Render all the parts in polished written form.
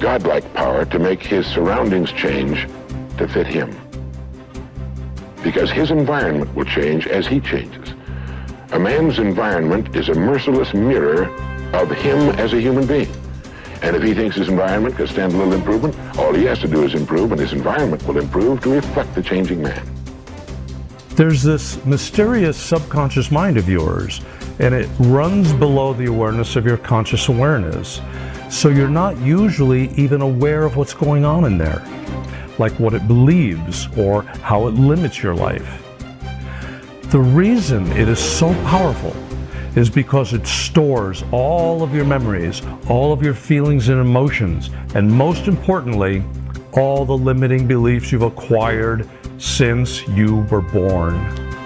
godlike power to make his surroundings change to fit him. Because his environment will change as he changes. A man's environment is a merciless mirror of him as a human being. And if he thinks his environment can stand a little improvement, all he has to do is improve, and his environment will improve to reflect the changing man. There's this mysterious subconscious mind of yours, and it runs below the awareness of your conscious awareness. So you're not usually even aware of what's going on in there, like what it believes or how it limits your life. The reason it is so powerful is because it stores all of your memories, all of your feelings and emotions, and most importantly, all the limiting beliefs you've acquired since you were born.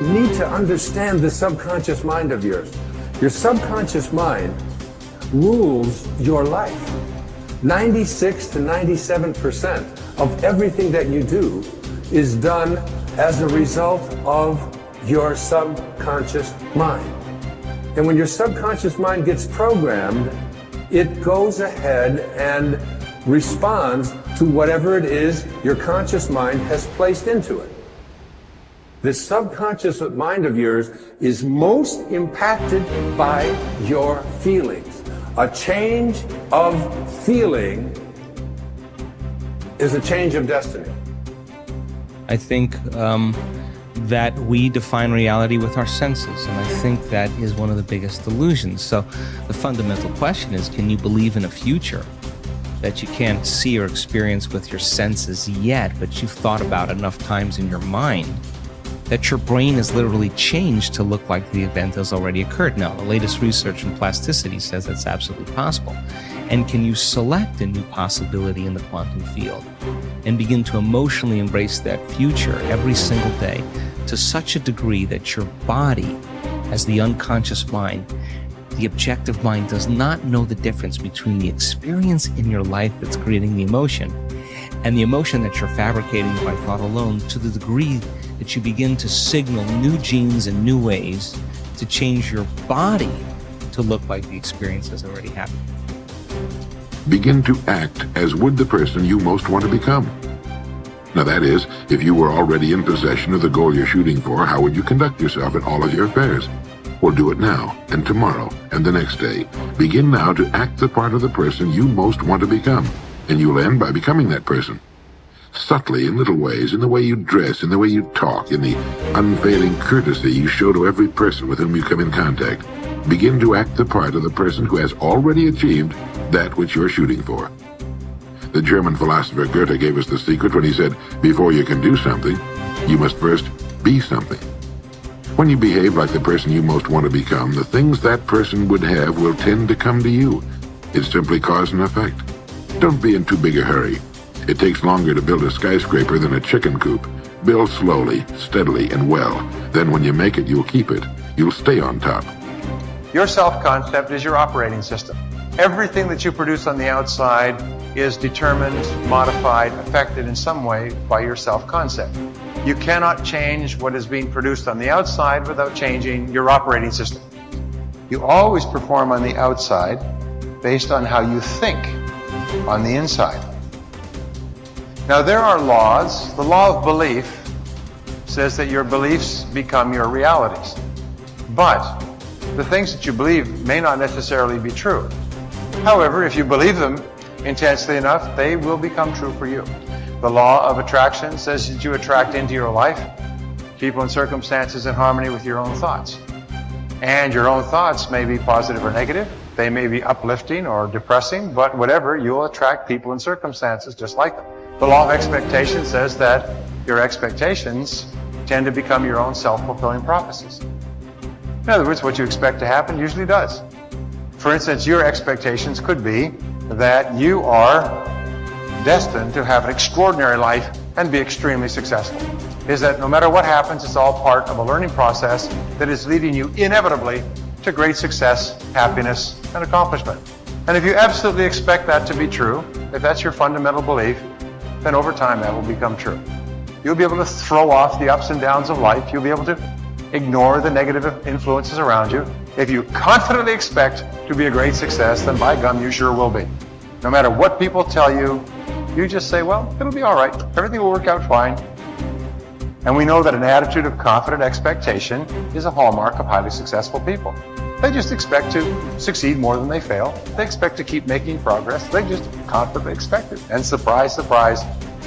You need to understand the subconscious mind of yours. Your subconscious mind rules your life. 96 to 97% of everything that you do is done as a result of your subconscious mind. And when your subconscious mind gets programmed, it goes ahead and responds to whatever it is your conscious mind has placed into it. This subconscious mind of yours is most impacted by your feelings. A change of feeling is a change of destiny. I think that we define reality with our senses, and I think that is one of the biggest delusions. So the fundamental question is, can you believe in a future that you can't see or experience with your senses yet, but you've thought about enough times in your mind that your brain has literally changed to look like the event has already occurred? Now, the latest research in plasticity says that's absolutely possible. And can you select a new possibility in the quantum field and begin to emotionally embrace that future every single day to such a degree that your body, as the unconscious mind, the objective mind, does not know the difference between the experience in your life that's creating the emotion and the emotion that you're fabricating by thought alone, to the degree that you begin to signal new genes and new ways to change your body to look like the experience has already happened. Begin to act as would the person you most want to become. Now that is, if you were already in possession of the goal you're shooting for, how would you conduct yourself in all of your affairs? Well, do it now, and tomorrow, and the next day. Begin now to act the part of the person you most want to become, and you'll end by becoming that person. Subtly, in little ways, in the way you dress, in the way you talk, in the unfailing courtesy you show to every person with whom you come in contact. Begin to act the part of the person who has already achieved that which you're shooting for. The German philosopher Goethe gave us the secret when he said, before you can do something, you must first be something. When you behave like the person you most want to become, the things that person would have will tend to come to you. It's simply cause and effect. Don't be in too big a hurry. It takes longer to build a skyscraper than a chicken coop. Build slowly, steadily, and well. Then when you make it, you'll keep it. You'll stay on top. Your self-concept is your operating system. Everything that you produce on the outside is determined, modified, affected in some way by your self-concept. You cannot change what is being produced on the outside without changing your operating system. You always perform on the outside based on how you think on the inside. Now there are laws. The law of belief says that your beliefs become your realities. But the things that you believe may not necessarily be true. However, if you believe them intensely enough, they will become true for you. The law of attraction says that you attract into your life people and circumstances in harmony with your own thoughts. And your own thoughts may be positive or negative. They may be uplifting or depressing, but whatever, you'll attract people and circumstances just like them. The law of expectation says that your expectations tend to become your own self-fulfilling prophecies. In other words, what you expect to happen usually does. For instance, your expectations could be that you are destined to have an extraordinary life and be extremely successful. Is that no matter what happens, it's all part of a learning process that is leading you inevitably to great success, happiness, and accomplishment. And if you absolutely expect that to be true, if that's your fundamental belief, then over time that will become true. You'll be able to throw off the ups and downs of life. You'll be able to ignore the negative influences around you. If you confidently expect to be a great success, then by gum, you sure will be. No matter what people tell you, you just say, well, it'll be all right. Everything will work out fine. And we know that an attitude of confident expectation is a hallmark of highly successful people. They just expect to succeed more than they fail. They expect to keep making progress. They just confidently expect it. And surprise, surprise,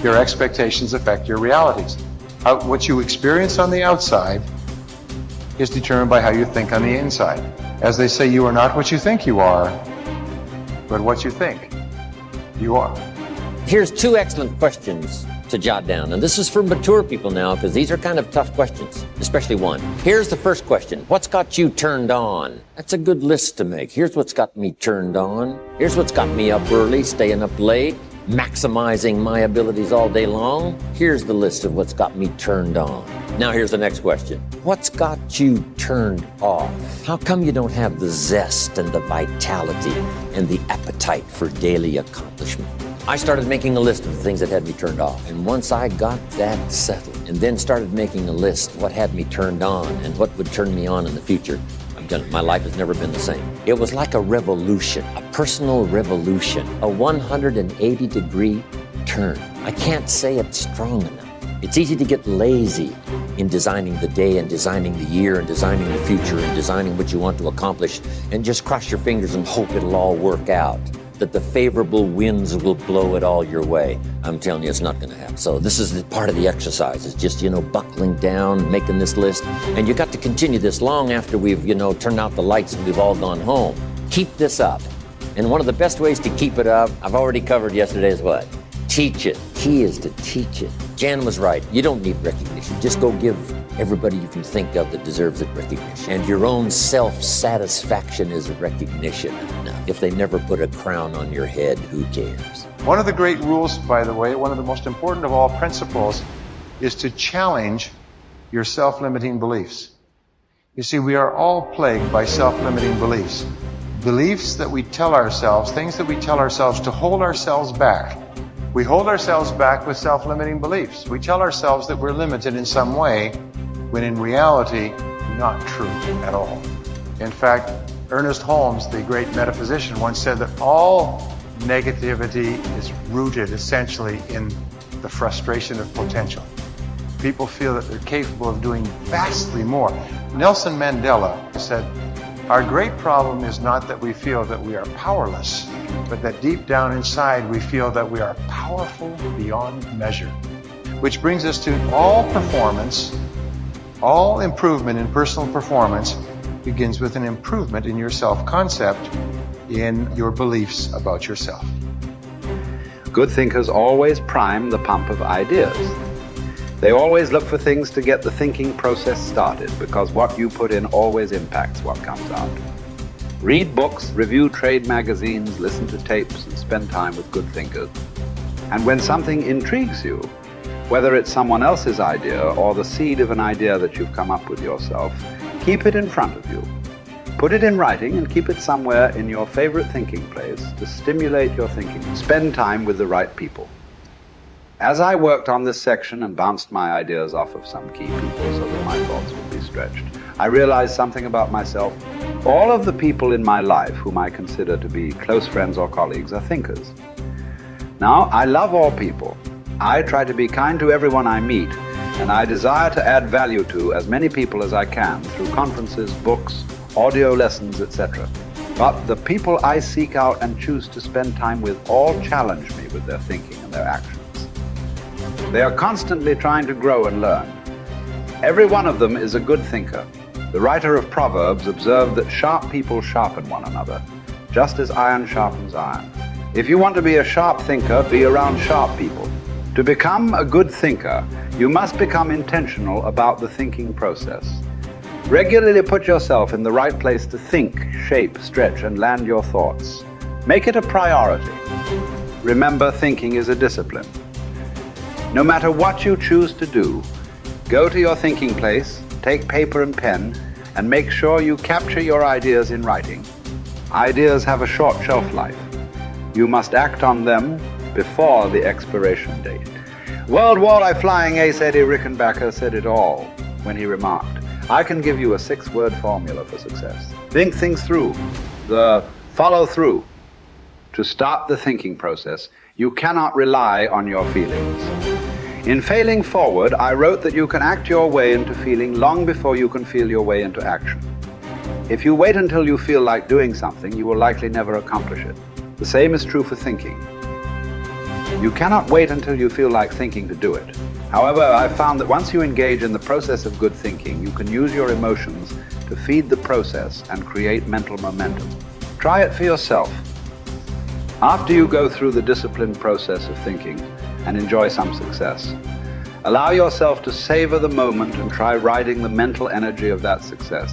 your expectations affect your realities. What you experience on the outside is determined by how you think on the inside. As they say, you are not what you think you are, but what you think you are. Here's 2 excellent questions to jot down. And this is for mature people now, because these are kind of tough questions, especially one. Here's the first question. What's got you turned on? That's a good list to make. Here's what's got me turned on. Here's what's got me up early, staying up late, maximizing my abilities all day long. Here's the list of what's got me turned on. Now here's the next question. What's got you turned off? How come you don't have the zest and the vitality and the appetite for daily accomplishment? I started making a list of the things that had me turned off. And once I got that settled and then started making a list of what had me turned on and what would turn me on in the future, my life has never been the same. It was like a revolution, a personal revolution, a 180-degree turn. I can't say it's strong enough. It's easy to get lazy in designing the day and designing the year and designing the future and designing what you want to accomplish and just cross your fingers and hope it'll all work out, that the favorable winds will blow it all your way. I'm telling you, it's not going to happen. So this is part of the exercise. It's just, buckling down, making this list. And you got to continue this long after we've, turned out the lights and we've all gone home. Keep this up. And one of the best ways to keep it up, I've already covered yesterday, is what? Teach it. Key is to teach it. Jan was right. You don't need recognition. Just go give everybody you can think of that deserves it recognition. And your own self-satisfaction is recognition. Now, if they never put a crown on your head, who cares? One of the great rules, by the way, one of the most important of all principles, is to challenge your self-limiting beliefs. You see, we are all plagued by self-limiting beliefs. Beliefs that we tell ourselves, things that we tell ourselves to hold ourselves back. We hold ourselves back with self-limiting beliefs. We tell ourselves that we're limited in some way, when in reality, not true at all. In fact, Ernest Holmes, the great metaphysician, once said that all negativity is rooted essentially in the frustration of potential. People feel that they're capable of doing vastly more. Nelson Mandela said, our great problem is not that we feel that we are powerless, but that deep down inside we feel that we are powerful beyond measure. Which brings us to all performance, all improvement in personal performance begins with an improvement in your self-concept, in your beliefs about yourself. Good thinkers always prime the pump of ideas. They always look for things to get the thinking process started, because what you put in always impacts what comes out. Read books, review trade magazines, listen to tapes, and spend time with good thinkers. And when something intrigues you, whether it's someone else's idea or the seed of an idea that you've come up with yourself, keep it in front of you. Put it in writing and keep it somewhere in your favorite thinking place to stimulate your thinking. Spend time with the right people. As I worked on this section and bounced my ideas off of some key people so that my thoughts would be stretched, I realized something about myself. All of the people in my life whom I consider to be close friends or colleagues are thinkers. Now, I love all people. I try to be kind to everyone I meet, and I desire to add value to as many people as I can through conferences, books, audio lessons, etc. But the people I seek out and choose to spend time with all challenge me with their thinking and their actions. They are constantly trying to grow and learn. Every one of them is a good thinker. The writer of Proverbs observed that sharp people sharpen one another, just as iron sharpens iron. If you want to be a sharp thinker, be around sharp people. To become a good thinker, you must become intentional about the thinking process. Regularly put yourself in the right place to think, shape, stretch, and land your thoughts. Make it a priority. Remember, thinking is a discipline. No matter what you choose to do, go to your thinking place, take paper and pen, and make sure you capture your ideas in writing. Ideas have a short shelf life. You must act on them before the expiration date. World Walleye Flying Ace Eddie Rickenbacker said it all when he remarked, I can give you a 6-word formula for success. Think things through. The follow through. to start the thinking process, you cannot rely on your feelings. In Failing Forward, I wrote that you can act your way into feeling long before you can feel your way into action. If you wait until you feel like doing something, you will likely never accomplish it. The same is true for thinking. You cannot wait until you feel like thinking to do it. However, I've found that once you engage in the process of good thinking, you can use your emotions to feed the process and create mental momentum. Try it for yourself. After you go through the disciplined process of thinking and enjoy some success, allow yourself to savor the moment and try riding the mental energy of that success.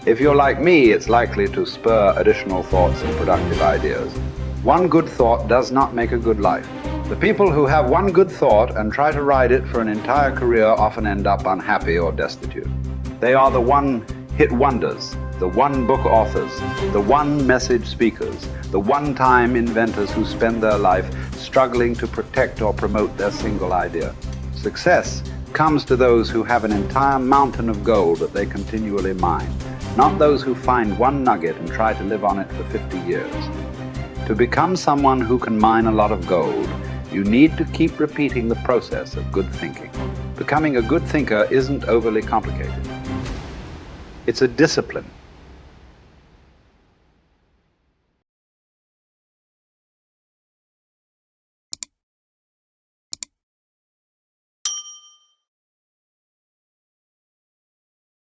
If you're like me, it's likely to spur additional thoughts and productive ideas. One good thought does not make a good life. The people who have one good thought and try to ride it for an entire career often end up unhappy or destitute. They are the one-hit wonders, the one-book authors, the one-message speakers, the one-time inventors who spend their life struggling to protect or promote their single idea. Success comes to those who have an entire mountain of gold that they continually mine, not those who find one nugget and try to live on it for 50 years. To become someone who can mine a lot of gold, you need to keep repeating the process of good thinking. Becoming a good thinker isn't overly complicated. It's a discipline.